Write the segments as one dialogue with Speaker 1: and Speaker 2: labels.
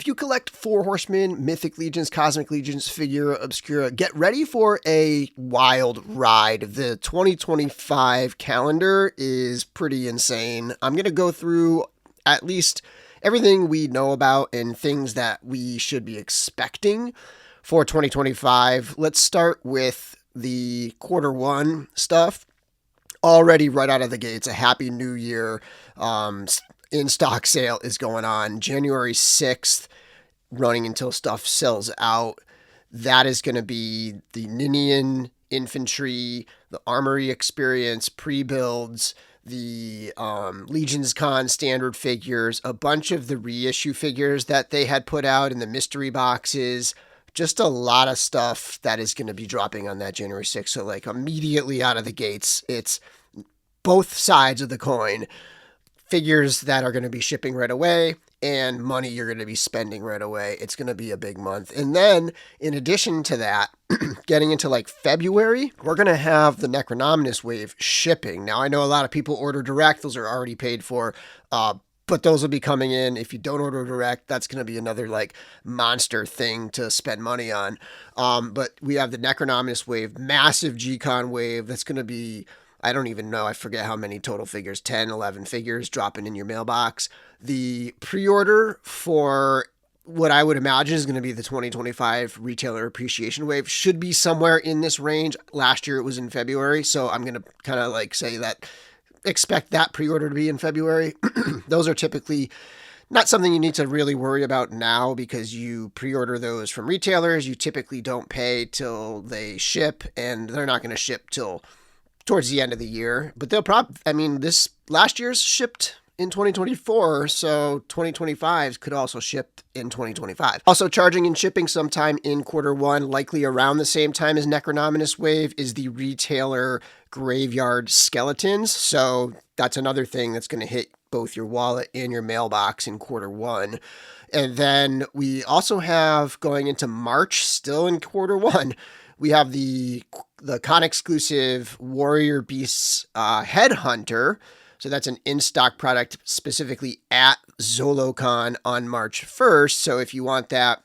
Speaker 1: If you collect Four Horsemen, Mythic Legions, Cosmic Legions, Figura Obscura, get ready for a wild ride. The 2025 calendar is pretty insane. I'm going to go through at least everything we know about and things that we should be expecting for 2025. Let's start with the quarter one stuff. Already right out of the gates, a Happy New Year in-stock sale is going on January 6th, running until stuff sells out. That is going to be the Ninian Infantry, the Armory Experience pre-builds, the Legions Con standard figures, a bunch of the reissue figures that they had put out in the mystery boxes. Just a lot of stuff that is going to be dropping on that January 6th. So like immediately out of the gates, it's both sides of the coin. Figures that are going to be shipping right away and money you're going to be spending right away. It's going to be a big month. And then in addition to that, getting into like February, we're going to have the Necronominus wave shipping. Now I know a lot of people order direct. Those are already paid for. But those will be coming in. If you don't order direct, that's going to be another like monster thing to spend money on. But we have the Necronominus wave, massive G-Con wave. That's going to be, I don't even know. I forget how many total figures, 10, 11 figures dropping in your mailbox. The pre-order for what I would imagine is going to be the 2025 retailer appreciation wave should be somewhere in this range. Last year it was in February. So I'm going to kind of like say that expect that pre-order to be in February. Those are typically not something you need to really worry about now because you pre-order those from retailers. You typically don't pay till they ship, and they're not going to ship till towards the end of the year. But they'll this last year's shipped in 2024, so 2025 could also ship in 2025. Also charging and shipping sometime in quarter one, likely around the same time as Necronominus wave, is the retailer graveyard skeletons. So that's another thing that's going to hit both your wallet and your mailbox in quarter one. And then we also have, going into March, still in quarter one, we have the con exclusive Warrior Beasts Headhunter. So that's an in-stock product specifically at Zolocon on March 1st. So if you want that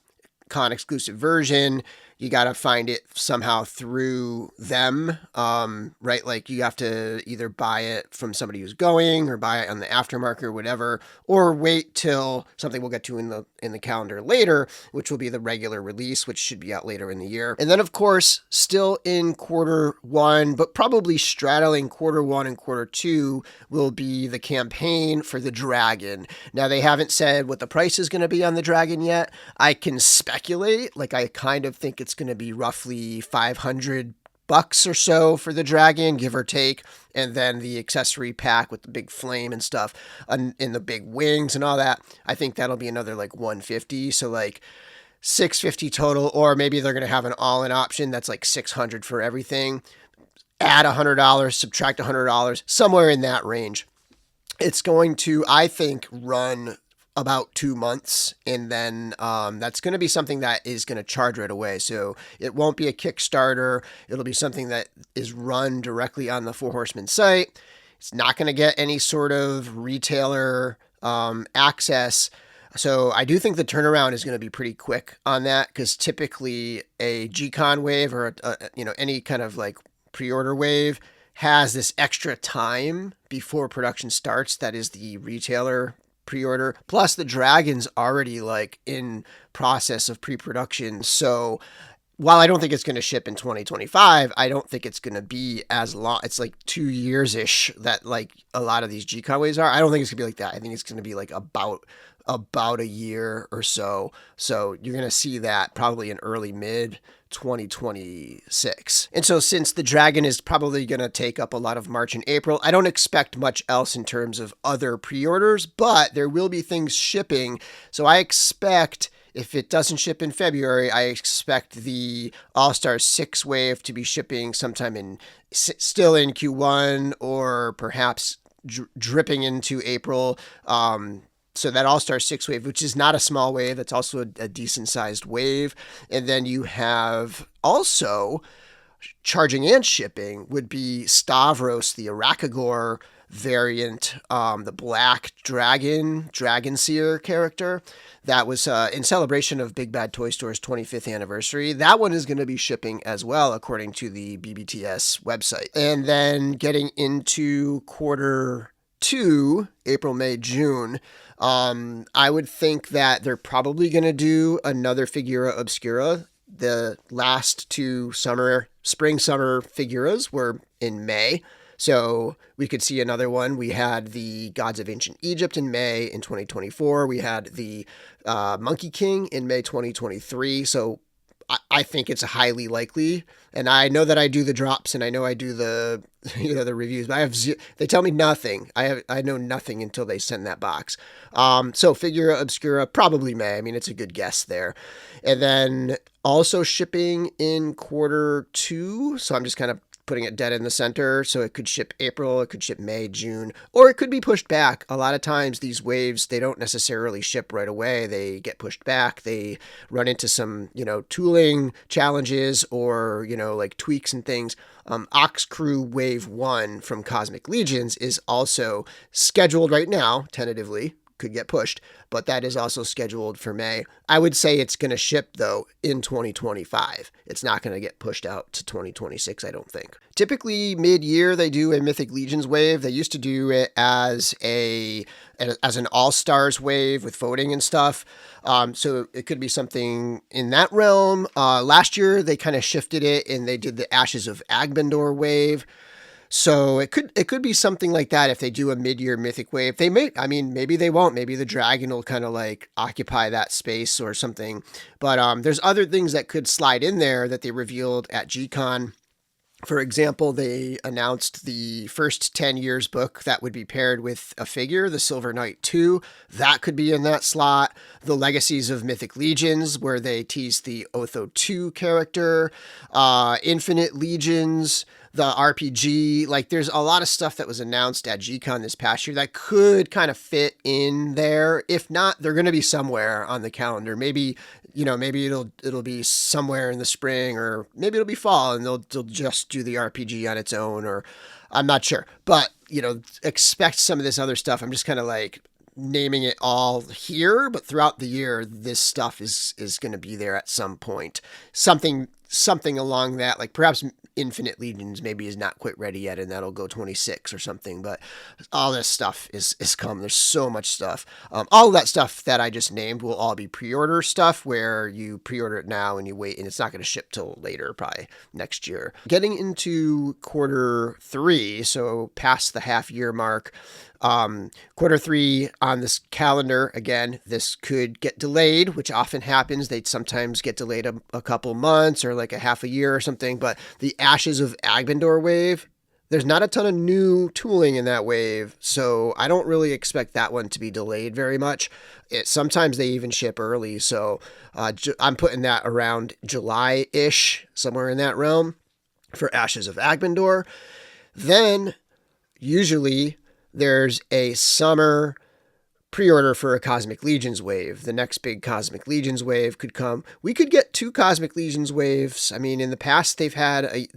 Speaker 1: con exclusive version, you got to find it somehow through them, right? Like you have to either buy it from somebody who's going or buy it on the aftermarket or whatever, or wait till something we'll get to in the calendar later, which will be the regular release, which should be out later in the year. And then of course, still in quarter one, but probably straddling quarter one and quarter two, will be the campaign for the Dragon. Now they haven't said what the price is going to be on the Dragon yet. I can speculate, like I kind of think it's going to be roughly $500 or so for the Dragon, give or take, and then the accessory pack with the big flame and stuff and the big wings and all that, I think that'll be another like $150, so like $650 total. Or maybe they're going to have an all-in option that's like $600 for everything, add $100, subtract $100, somewhere in that range. It's going to, I think, run about 2 months, and then that's going to be something that is going to charge right away. So it won't be a Kickstarter. It'll be something that is run directly on the Four Horsemen site. It's not going to get any sort of retailer access. So I do think the turnaround is going to be pretty quick on that, because typically a G-Con wave or any kind of like pre-order wave has this extra time before production starts. That is the retailer pre-order. Plus the Dragon's already like in process of pre-production. So while I don't think it's going to ship in 2025, I don't think it's going to be as long. It's like 2 years-ish that like a lot of these G-Con waves are. I don't think it's going to be like that. I think it's going to be like about a year or so. So you're going to see that probably in early mid 2026. And so since the Dragon is probably going to take up a lot of March and April, I don't expect much else in terms of other pre-orders, but there will be things shipping. So I expect, if it doesn't ship in February, I expect the All-Star 6 wave to be shipping sometime still in Q1, or perhaps dripping into April. So that All-Star 6 wave, which is not a small wave, it's also a decent-sized wave. And then you have also charging and shipping would be Stavros, the Arakagor, variant, the Black Dragon Seer character. That was in celebration of Big Bad Toy Store's 25th anniversary. That one is going to be shipping as well, according to the BBTS website. And then getting into quarter 2, April, May, June, I would think that they're probably going to do another Figura Obscura. The last 2 spring summer figuras were in May. So we could see another one. We had the Gods of Ancient Egypt in May in 2024. We had the Monkey King in May 2023. So I think it's highly likely. And I know that I do the drops and I know I do the the reviews, but they tell me nothing. I know nothing until they send that box. So Figura Obscura probably May. I mean, it's a good guess there. And then also shipping in quarter 2. So I'm just kind of putting it dead in the center. So it could ship April, it could ship May, June, or it could be pushed back. A lot of times these waves, they don't necessarily ship right away. They get pushed back. They run into some, tooling challenges or, like tweaks and things. Ox Crew Wave 1 from Cosmic Legions is also scheduled right now, tentatively. Could get pushed, but that is also scheduled for May. I would say it's going to ship, though, in 2025. It's not going to get pushed out to 2026, I don't think. Typically, mid-year, they do a Mythic Legions wave. They used to do it as an All-Stars wave with voting and stuff. So it could be something in that realm. Last year, they kind of shifted it, and they did the Ashes of Agbendor wave. So it could be something like that if they do a mid-year Mythic wave. They may, maybe they won't. Maybe the dragon will kind of like occupy that space or something. But there's other things that could slide in there that they revealed at G-Con. For example, they announced the first 10 years book that would be paired with a figure, the Silver Knight 2. That could be in that slot. The Legacies of Mythic Legions, where they teased the Otho 2 character. Infinite Legions, the RPG. Like, there's a lot of stuff that was announced at G-Con this past year that could kind of fit in there. If not, they're going to be somewhere on the calendar. Maybe it'll be somewhere in the spring, or maybe it'll be fall and they'll just do the RPG on its own, or I'm not sure. But, expect some of this other stuff. I'm just kind of like naming it all here, but throughout the year, this stuff is going to be there at some point. Something along that, like perhaps Infinite Legions maybe is not quite ready yet, and that'll go 26 or something. But all this stuff is coming. There's so much stuff. All of that stuff that I just named will all be pre-order stuff, where you pre-order it now and you wait, and it's not going to ship till later, probably next year. Getting into quarter 3, so past the half year mark. Quarter 3 on this calendar, again, this could get delayed, which often happens. They'd sometimes get delayed a couple months or like a half a year or something. But the Ashes of Agbendor wave, there's not a ton of new tooling in that wave, so I don't really expect that one to be delayed very much. Sometimes they even ship early, so I'm putting that around July-ish, somewhere in that realm for Ashes of Agbendor. Then, usually, there's a summer pre-order for a Cosmic Legions wave. The next big Cosmic Legions wave could come. We could get 2 Cosmic Legions waves. I mean, in the past, they've had a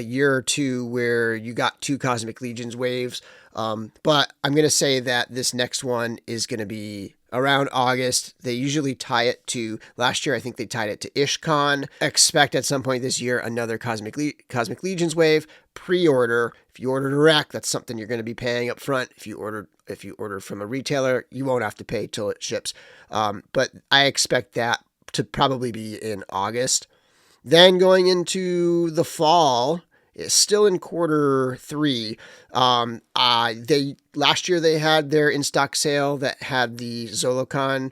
Speaker 1: year or 2 where you got 2 Cosmic Legions waves. But I'm going to say that this next one is going to be around August. They usually tie it to, last year I think they tied it to IshCon. Expect at some point this year another Cosmic Legions wave. Pre-order. If you order direct, that's something you're going to be paying up front. If you order from a retailer, you won't have to pay till it ships. But I expect that to probably be in August. Then going into the fall, it's still in quarter 3. Last year they had their in-stock sale that had the Zolocon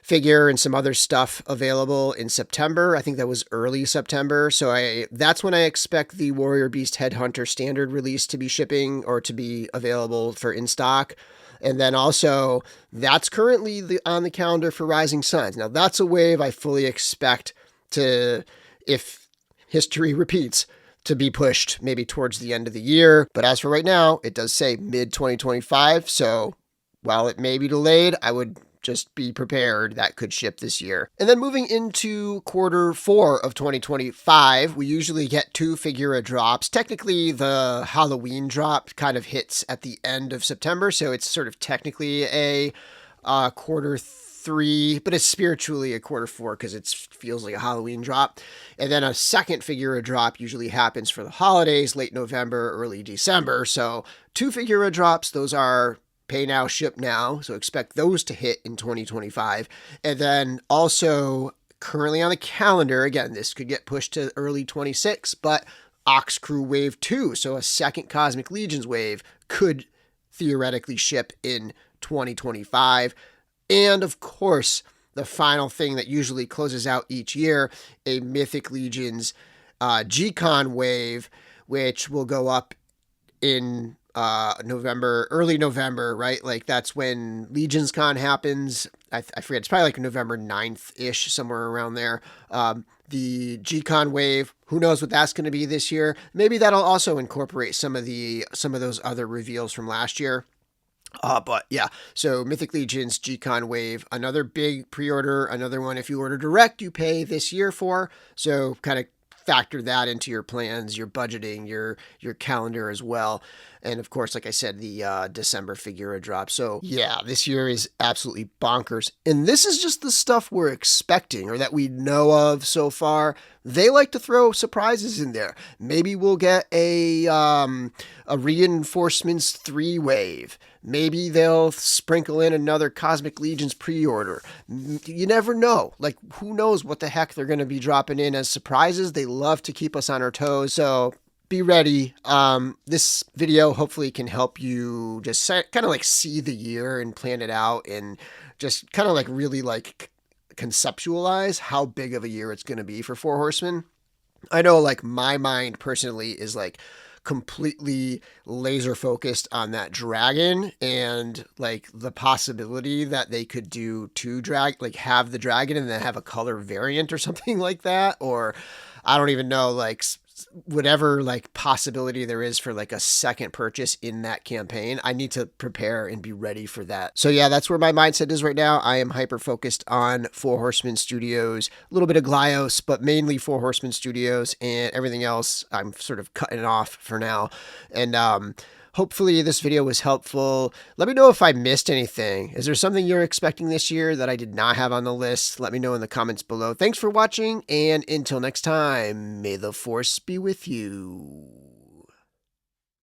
Speaker 1: figure and some other stuff available in September. I think that was early September. So that's when I expect the Warrior Beast Headhunter standard release to be shipping or to be available for in-stock. And then also, that's currently on the calendar for Rising Suns. Now, that's a wave I fully expect to, if history repeats, to be pushed maybe towards the end of the year. But as for right now, it does say mid-2025. So while it may be delayed, I would just be prepared, that could ship this year. And then moving into quarter 4 of 2025, we usually get 2 Figura drops. Technically, the Halloween drop kind of hits at the end of September, so it's sort of technically a quarter 3, but it's spiritually a quarter 4 because it feels like a Halloween drop. And then a second Figura drop usually happens for the holidays, late November, early December. So 2 Figura drops, those are pay now, ship now. So expect those to hit in 2025. And then also currently on the calendar, again, this could get pushed to early 26, but Ox Crew Wave 2, so a second Cosmic Legions wave, could theoretically ship in 2025. And of course, the final thing that usually closes out each year, a Mythic Legions G-Con wave, which will go up in November, early November, right? Like that's when Legions Con happens. I forget, it's probably like November 9th-ish, somewhere around there. The G-Con wave, who knows what that's going to be this year. Maybe that'll also incorporate some of those other reveals from last year. But yeah, so Mythic Legions G-Con wave, another big pre-order, another one if you order direct, you pay this year for. So kind of factor that into your plans, your budgeting, your calendar as well. And of course, like I said, the December Figura drop. So yeah, this year is absolutely bonkers. And this is just the stuff we're expecting or that we know of so far. They like to throw surprises in there. Maybe we'll get a Reinforcements 3 wave. Maybe they'll sprinkle in another Cosmic Legions pre-order. You never know. Like, who knows what the heck they're going to be dropping in as surprises. They love to keep us on our toes. So be ready. This video hopefully can help you just kind of like see the year and plan it out and just kind of like really like conceptualize how big of a year it's going to be for Four Horsemen. I know like my mind personally is like completely laser focused on that dragon and like the possibility that they could do like have the dragon and then have a color variant or something like that, or I don't even know, like whatever like possibility there is for like a second purchase in that campaign. I need to prepare and be ready for that. So yeah, that's where my mindset is right now. I am hyper focused on Four Horsemen Studios, a little bit of Glyos, but mainly Four Horsemen Studios, and everything else I'm sort of cutting it off for now. And hopefully this video was helpful. Let me know if I missed anything. Is there something you're expecting this year that I did not have on the list? Let me know in the comments below. Thanks for watching, and until next time, may the Force be with you.